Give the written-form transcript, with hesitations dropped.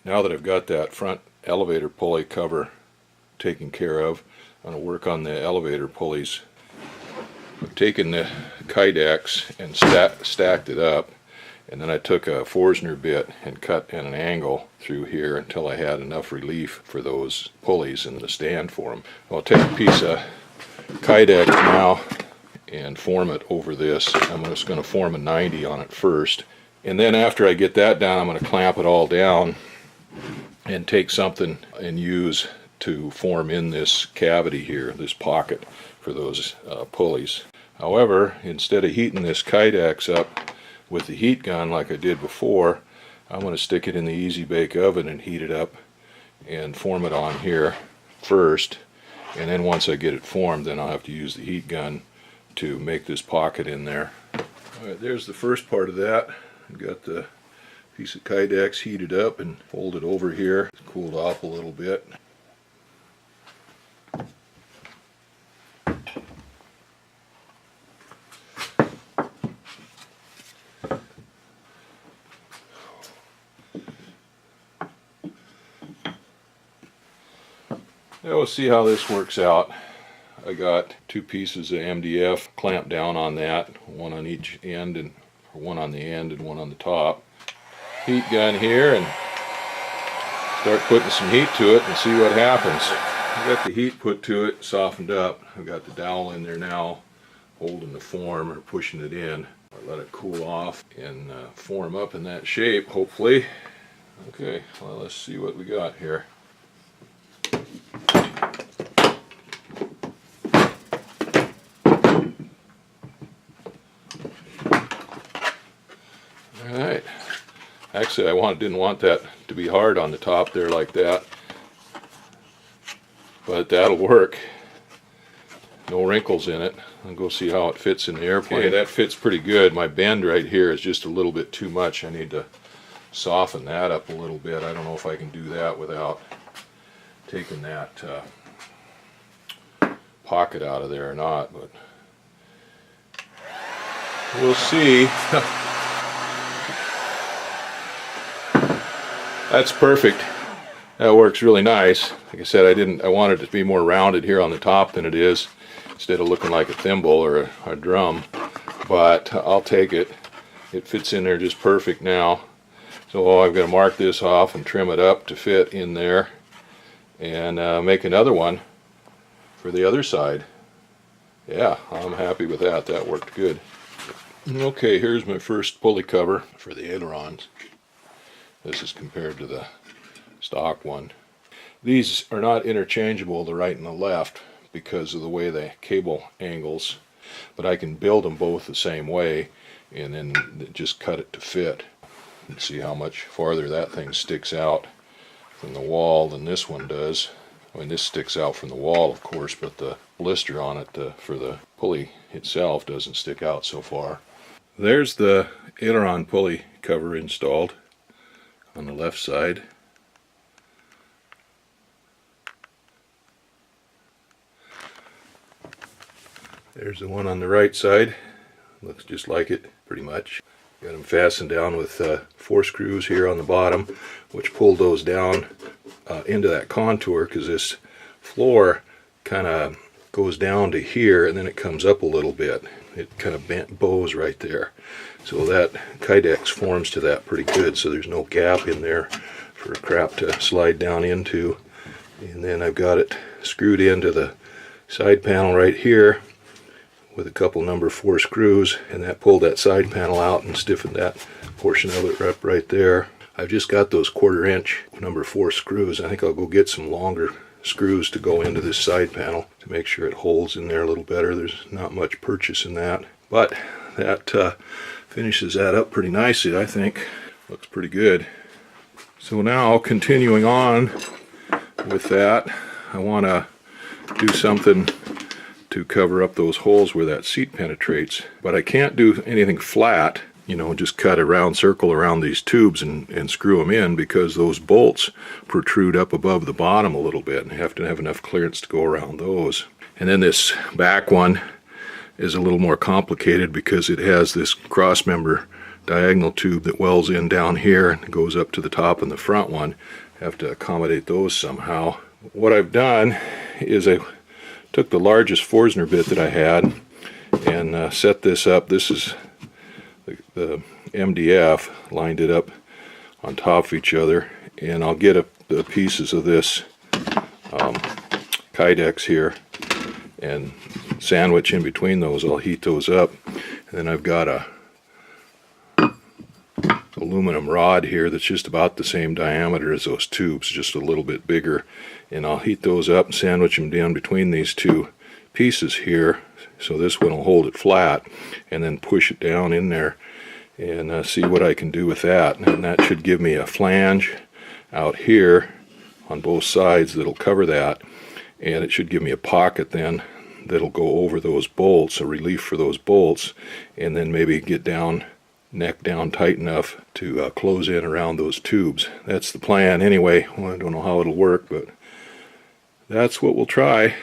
Now that I've got that front elevator pulley cover taken care of, I'm going to work on the elevator pulleys. I've taken the Kydex and stacked it up, and then I took a Forstner bit and cut at an angle through here until I had enough relief for those pulleys and the stand for them. I'll take a piece of Kydex now and form it over this. I'm just going to form a 90 on it first, and then after I get that down, I'm going to clamp it all down and take something and use to form in this cavity here, this pocket for those pulleys. However, instead of heating this Kydex up with the heat gun like I did before, I'm going to stick it in the Easy Bake Oven and heat it up and form it on here first, and then once I get it formed, then I'll have to use the heat gun to make this pocket in there. Alright, there's the first part of that. I've got the piece of Kydex heated up and folded over here. It's cooled off a little bit. Now we'll see how this works out. I got two pieces of MDF clamped down on that, one on each end, and one on the end and one on the top. Heat gun here, and start putting some heat to it and see what happens. I got the heat put to it, softened up. I've got the dowel in there now, holding the form or pushing it in. I let it cool off and form up in that shape, hopefully. Okay, well, let's see what we got here. Alright, actually I didn't want that to be hard on the top there like that, but that'll work. No wrinkles in it. I'll go see how it fits in the airplane. Okay, that fits pretty good. My bend right here is just a little bit too much. I need to soften that up a little bit. I don't know if I can do that without taking that pocket out of there or not, but we'll see. That's perfect. That works really nice. Like I said, I wanted it to be more rounded here on the top than it is, instead of looking like a thimble or a drum, but I'll take it. It fits in there just perfect now. So I've got to mark this off and trim it up to fit in there, and make another one for the other side. Yeah, I'm happy with that. That worked good. Okay, here's my first pulley cover for the ailerons. This is compared to the stock one. These are not interchangeable, the right and the left, because of the way the cable angles, but I can build them both the same way and then just cut it to fit. And see how much farther that thing sticks out from the wall than this one does. I mean, this sticks out from the wall, of course, but the blister on it for the pulley itself doesn't stick out so far. There's the aileron pulley cover installed on the left side. There's the one on the right side. Looks just like it, pretty much. Got them fastened down with 4 screws here on the bottom, which pulled those down into that contour, because this floor kind of goes down to here and then it comes up a little bit. It kind of bows right there. So that Kydex forms to that pretty good, so there's no gap in there for crap to slide down into. And then I've got it screwed into the side panel right here with a couple number 4 screws, and that pulled that side panel out and stiffened that portion of it up right there. I've just got those 1/4 inch number 4 screws. I think I'll go get some longer screws to go into this side panel to make sure it holds in there a little better. There's not much purchase in that, but that finishes that up pretty nicely, I think. Looks pretty good. So now, continuing on with that, I want to do something to cover up those holes where that seat penetrates, but I can't do anything flat, you know, just cut a round circle around these tubes and screw them in, because those bolts protrude up above the bottom a little bit, and you have to have enough clearance to go around those. And then this back one is a little more complicated because it has this cross member diagonal tube that wells in down here and goes up to the top and the front one. Have to accommodate those somehow. What I've done is I took the largest Forstner bit that I had and set this up. This is the MDF, lined it up on top of each other, and I'll get the pieces of this Kydex here and sandwich in between those. I'll heat those up, and then I've got a aluminum rod here that's just about the same diameter as those tubes, just a little bit bigger, and I'll heat those up and sandwich them down between these two pieces here, so this one will hold it flat, and then push it down in there and see what I can do with that. And that should give me a flange out here on both sides that'll cover that, and it should give me a pocket then that'll go over those bolts, a relief for those bolts, and then maybe get down, neck down tight enough to close in around those tubes. That's the plan anyway. Well, I don't know how it'll work, but that's what we'll try.